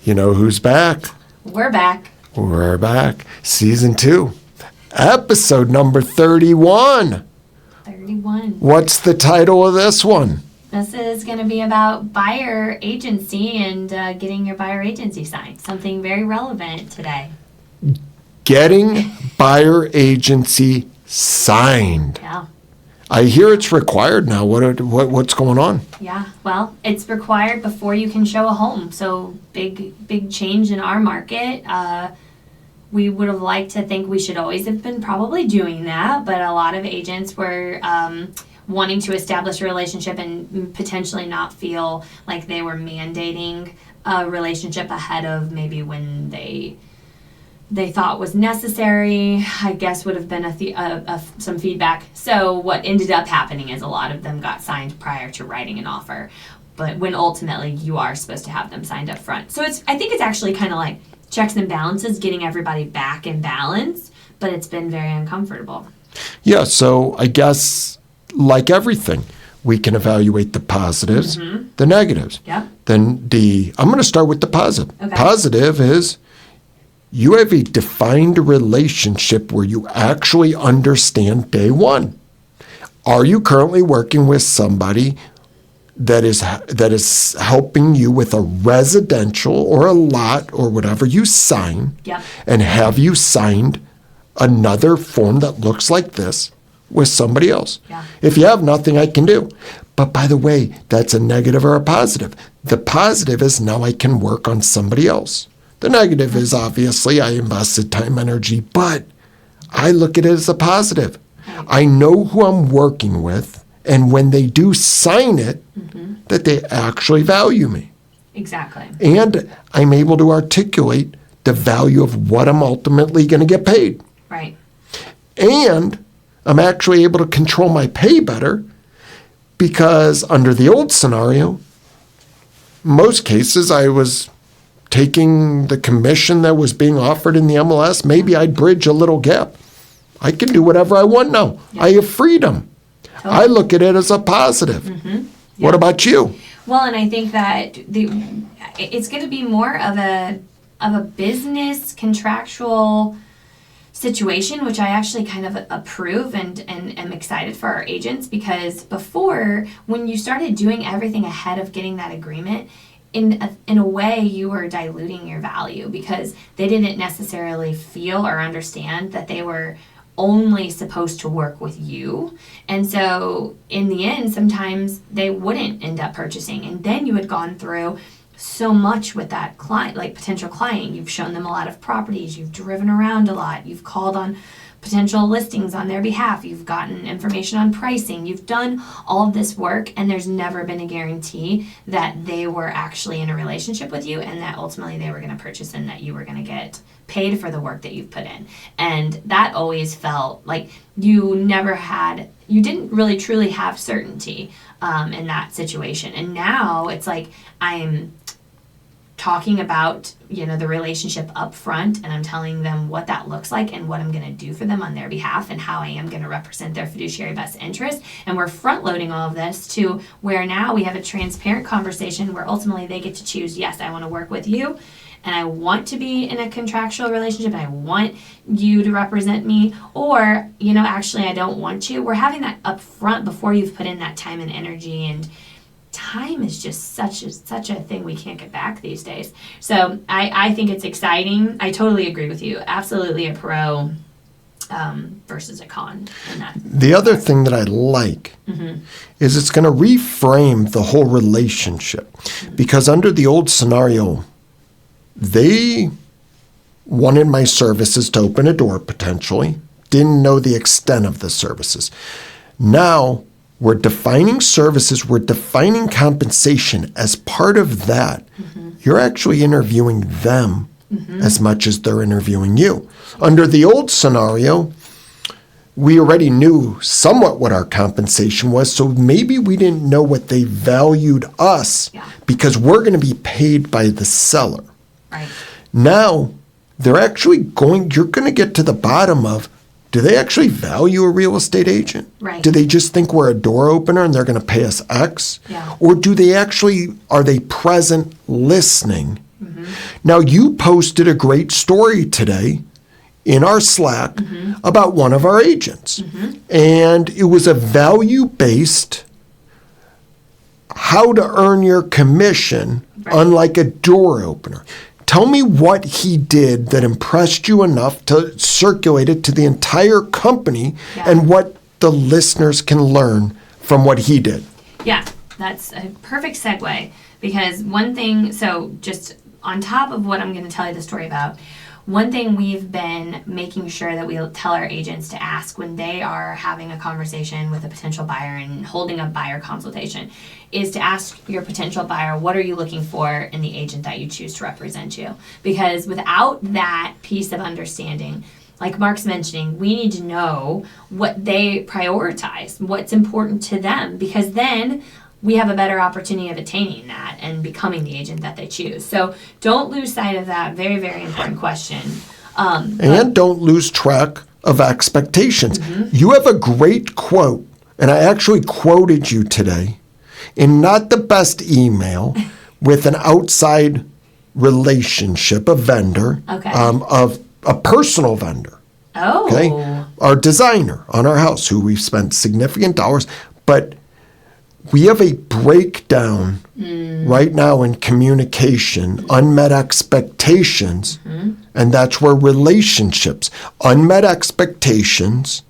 You know who's back? We're back. We're back. Season 2, episode number 31. 31. What's the title of this one? This is going to be about buyer agency and getting your buyer agency signed. Something very relevant today. Getting buyer agency signed. Yeah. I hear it's required now. What's going on? Yeah. Well, it's required before you can show a home. So big change in our market. We would have liked to think we should always have been probably doing that, but a lot of agents were wanting to establish a relationship and potentially not feel like they were mandating a relationship ahead of maybe when they thought was necessary, I guess would have been some feedback. So what ended up happening is a lot of them got signed prior to writing an offer, but when ultimately you are supposed to have them signed up front. So I think it's actually kind of like checks and balances, getting everybody back in balance, but it's been very uncomfortable. Yeah, so I guess like everything, we can evaluate the positives, the negatives. Yep. Then I'm going to start with the positive. Okay. Positive is you have a defined relationship where you actually understand day one. Are you currently working with somebody that is helping you with a residential or a lot or whatever you sign? Yep. And have you signed another form that looks like this with somebody else? Yeah. If you have, nothing I can do. But by the way, that's a negative or a positive. The positive is now I can work on somebody else. The negative is obviously I invested time, energy, but I look at it as a positive. I know who I'm working with, and when they do sign it, that they actually value me. Exactly. And I'm able to articulate the value of what I'm ultimately going to get paid. Right. And I'm actually able to control my pay better because under the old scenario, most cases I was taking the commission that was being offered in the MLS. Maybe I'd bridge a little gap. I can do whatever I want now. Yeah. I have freedom. Totally. I look at it as a positive. Yeah. What about you? Well, and I think that it's going to be more of a business contractual situation, which I actually kind of approve and am excited for our agents, because before, when you started doing everything ahead of getting that agreement, in a way you were diluting your value because they didn't necessarily feel or understand that they were only supposed to work with you. And so in the end, sometimes they wouldn't end up purchasing. And then you had gone through so much with that client, like potential client. You've shown them a lot of properties. You've driven around a lot. You've called on potential listings on their behalf. You've gotten information on pricing. You've done all of this work, and there's never been a guarantee that they were actually in a relationship with you and that ultimately they were going to purchase and that you were going to get paid for the work that you've put in. And that always felt like you didn't really truly have certainty in that situation. And now it's like I'm talking about, the relationship up front, and I'm telling them what that looks like and what I'm going to do for them on their behalf and how I am going to represent their fiduciary best interest. And we're front loading all of this to where now we have a transparent conversation where ultimately they get to choose, yes, I want to work with you and I want to be in a contractual relationship and I want you to represent me, or, actually I don't want you. We're having that up front before you've put in that time and energy, and time is just such a thing we can't get back these days. So I think it's exciting. I totally agree with you. Absolutely a pro versus a con in that. The other thing that I like is it's going to reframe the whole relationship, because under the old scenario, they wanted my services to open a door potentially, didn't know the extent of the services. Now, we're defining services, we're defining compensation. As part of that, you're actually interviewing them as much as they're interviewing you. Under the old scenario, we already knew somewhat what our compensation was, so maybe we didn't know what they valued us because we're going to be paid by the seller. Right. Now, you're going to get to the bottom of, do they actually value a real estate agent? Right. Do they just think we're a door opener and they're going to pay us X? Yeah. Or are they present listening Now, you posted a great story today in our Slack about one of our agents. And it was a value-based how to earn your commission, unlike a door opener. Tell me what he did that impressed you enough to circulate it to the entire company and what the listeners can learn from what he did. Yeah, that's a perfect segue because one thing, so just on top of what I'm going to tell you the story about, one thing we've been making sure that we tell our agents to ask when they are having a conversation with a potential buyer and holding a buyer consultation is to ask your potential buyer, what are you looking for in the agent that you choose to represent you? Because without that piece of understanding, like Mark's mentioning, we need to know what they prioritize, what's important to them, because then we have a better opportunity of attaining that and becoming the agent that they choose. So don't lose sight of that very, very important question. And don't lose track of expectations. You have a great quote, and I actually quoted you today in not the best email with an outside relationship, a vendor, of a personal vendor. Oh. Okay? Our designer on our house, who we've spent significant dollars, but we have a breakdown right now in communication, unmet expectations, and that's where relationships, unmet expectations,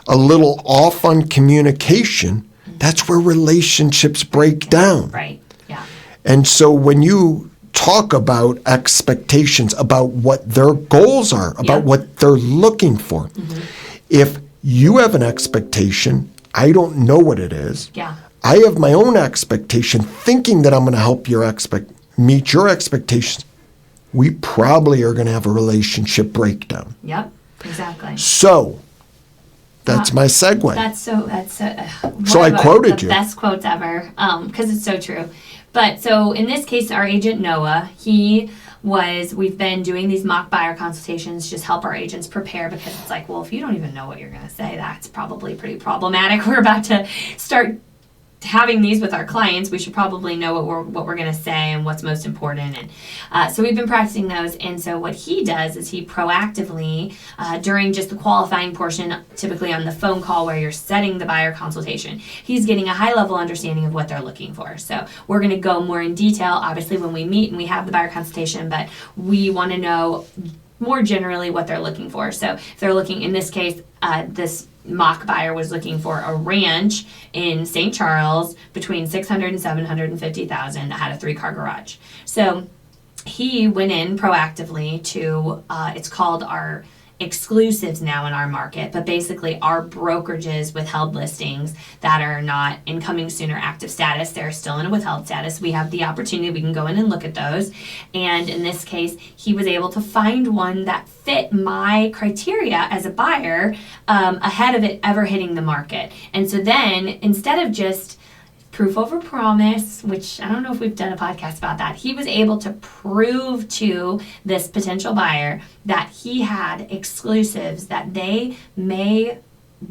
a little off on communication, that's where relationships break down. Right, yeah. And so when you talk about expectations, about what their goals are, about what they're looking for, if you have an expectation, I don't know what it is. Yeah. I have my own expectation, thinking that I'm going to help meet your expectations. We probably are going to have a relationship breakdown. Yep, exactly. So that's my segue. So I quoted you. The best quotes ever, because it's so true. But so in this case, our agent Noah, we've been doing these mock buyer consultations, just help our agents prepare, because it's like, well, if you don't even know what you're going to say, that's probably pretty problematic. We're about to start having these with our clients. We should probably know what we're going to say and what's most important. And so we've been practicing those. And so what he does is he proactively, during just the qualifying portion, typically on the phone call where you're setting the buyer consultation, he's getting a high level understanding of what they're looking for. So we're going to go more in detail, obviously, when we meet and we have the buyer consultation, but we want to know more generally what they're looking for. So if they're looking, in this case, this mock buyer was looking for a ranch in St. Charles between 600 and 750,000 that had a 3-car garage. So he went in proactively to, it's called our exclusives now in our market, but basically our brokerages withheld listings that are not incoming soon or active status. They're still in a withheld status. We have the opportunity, we can go in and look at those. And in this case, he was able to find one that fit my criteria as a buyer ahead of it ever hitting the market. And so then instead of just proof over promise, which I don't know if we've done a podcast about that, he was able to prove to this potential buyer that he had exclusives that they may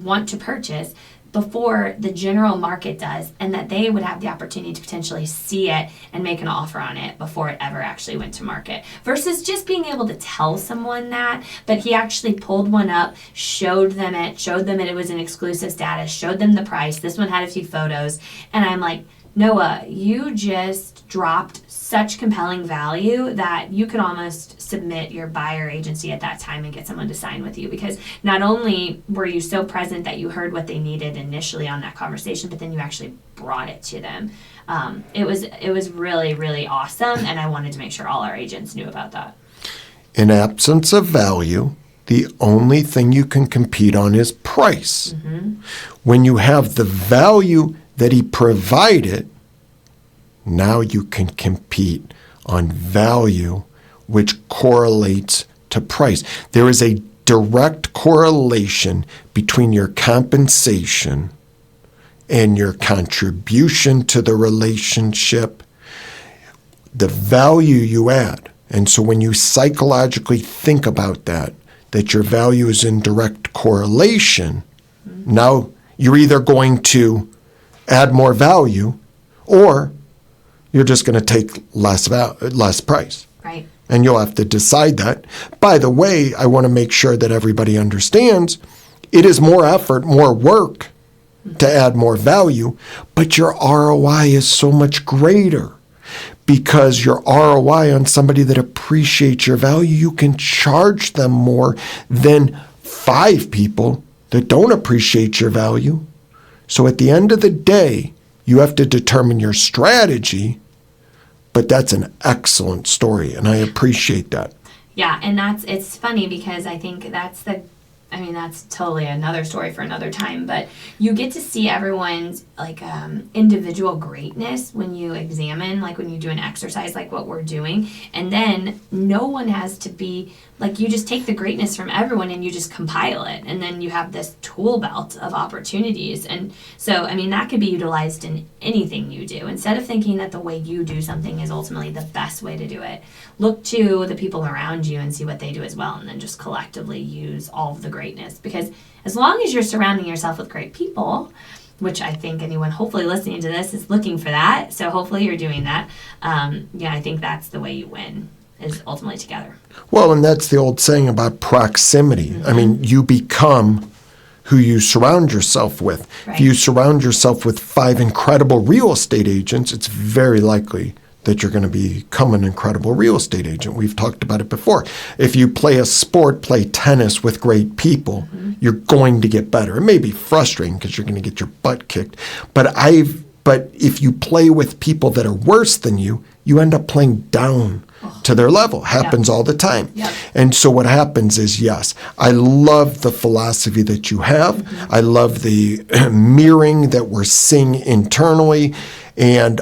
want to purchase before the general market does, and that they would have the opportunity to potentially see it and make an offer on it before it ever actually went to market, versus just being able to tell someone that. But he actually pulled one up, showed them it was an exclusive status, showed them the price. This one had a few photos, and I'm like, Noah, you just dropped such compelling value that you could almost submit your buyer agency at that time and get someone to sign with you, because not only were you so present that you heard what they needed initially on that conversation, but then you actually brought it to them. It was really, really awesome, and I wanted to make sure all our agents knew about that. In absence of value, the only thing you can compete on is price. When you have the value that he provided, now you can compete on value, which correlates to price. There is a direct correlation between your compensation and your contribution to the relationship, the value you add. And so when you psychologically think about that your value is in direct correlation, now you're either going to add more value, or you're just going to take less price. Right. And you'll have to decide that. By the way, I want to make sure that everybody understands it is more effort, more work to add more value, but your ROI is so much greater because your ROI on somebody that appreciates your value, you can charge them more than 5 people that don't appreciate your value. So at the end of the day, you have to determine your strategy, but that's an excellent story, and I appreciate that. Yeah, and it's funny because I think that's totally another story for another time, but you get to see everyone's individual greatness when you examine, like when you do an exercise like what we're doing, and then no one has to be, like, you just take the greatness from everyone and you just compile it, and then you have this tool belt of opportunities. And so, that could be utilized in anything you do. Instead of thinking that the way you do something is ultimately the best way to do it, look to the people around you and see what they do as well, and then just collectively use all of the greatness. Because as long as you're surrounding yourself with great people, which I think anyone hopefully listening to this is looking for that, so hopefully you're doing that, I think that's the way you win, is ultimately together. Well, and that's the old saying about proximity. Mm-hmm. You become who you surround yourself with. Right. If you surround yourself with 5 incredible real estate agents, it's very likely that you're going to become an incredible real estate agent. We've talked about it before. If you play a sport, play tennis with great people, you're going to get better. It may be frustrating because you're going to get your butt kicked, but if you play with people that are worse than you, you end up playing down to their level. Happens all the time. Yep. And so what happens is, yes, I love the philosophy that you have. I love the mirroring that we're seeing internally. And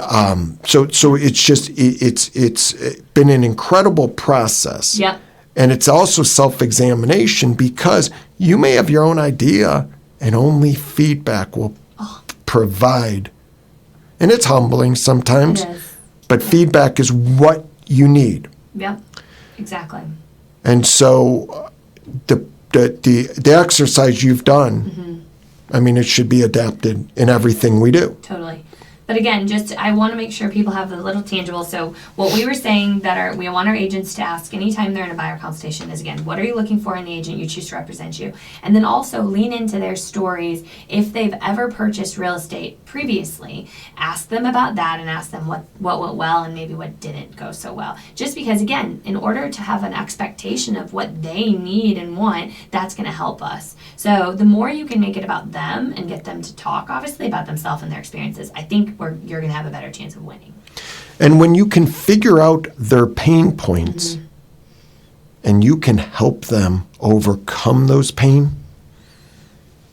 so it's been an incredible process. Yep. And it's also self-examination because you may have your own idea and only feedback will provide. And it's humbling sometimes, It is. but feedback is what you need. Yep, exactly. And so the exercise you've done, it should be adapted in everything we do. Totally. But again, I want to make sure people have the little tangible. So what we were saying that we want our agents to ask anytime they're in a buyer consultation is, again, what are you looking for in the agent you choose to represent you? And then also lean into their stories. If they've ever purchased real estate previously, ask them about that and ask them what went well and maybe what didn't go so well. Just because, again, in order to have an expectation of what they need and want, that's going to help us. So the more you can make it about them and get them to talk, obviously, about themselves and their experiences, I think you're going to have a better chance of winning. And when you can figure out their pain points and you can help them overcome those pain,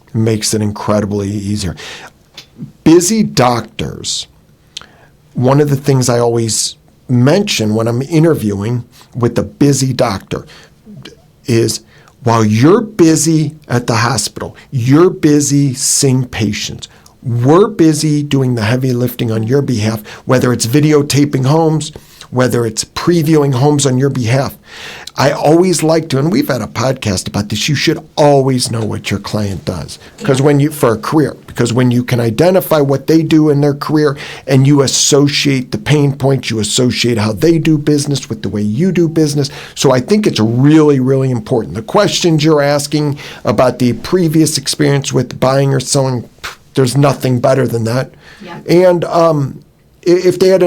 it makes it incredibly easier. Busy doctors, one of the things I always mention when I'm interviewing with a busy doctor is, while you're busy at the hospital, you're busy seeing patients. We're busy doing the heavy lifting on your behalf, whether it's videotaping homes, whether it's previewing homes on your behalf. I always like to, and we've had a podcast about this, you should always know what your client does for a career, because when you can identify what they do in their career and you associate the pain points, you associate how they do business with the way you do business. So I think it's really, really important. The questions you're asking about the previous experience with buying or selling, there's nothing better than that. Yeah. And if they had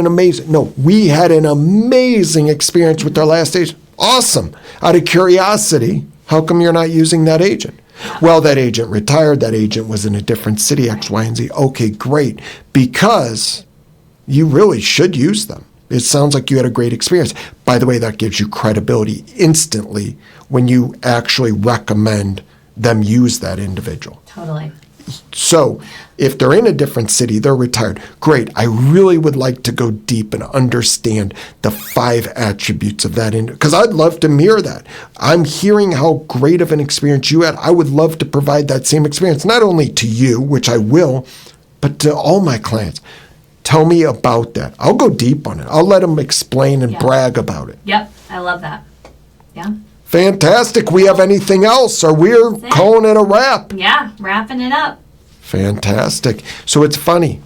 we had an amazing experience with our last agent. Awesome. Out of curiosity, how come you're not using that agent? Well, that agent retired. That agent was in a different city, X, Y, and Z. Okay, great. Because you really should use them. It sounds like you had a great experience. By the way, that gives you credibility instantly when you actually recommend them use that individual. Totally. So if they're in a different city, they're retired. Great. I really would like to go deep and understand the 5 attributes of that, because I'd love to mirror that. I'm hearing how great of an experience you had. I would love to provide that same experience, not only to you, which I will, but to all my clients. Tell me about that. I'll go deep on it. I'll let them explain and brag about it. Yep. I love that. Yeah. Fantastic. We have anything else, or we're calling it a wrap? Yeah, wrapping it up. Fantastic. So it's funny.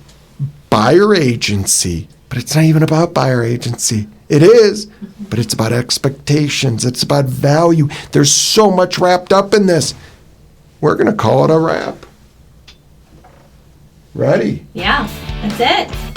Buyer agency But it's not even about buyer agency. It is, but it's about expectations. It's about value. There's so much wrapped up in this. We're going to call it a wrap. Ready? Yeah, that's it.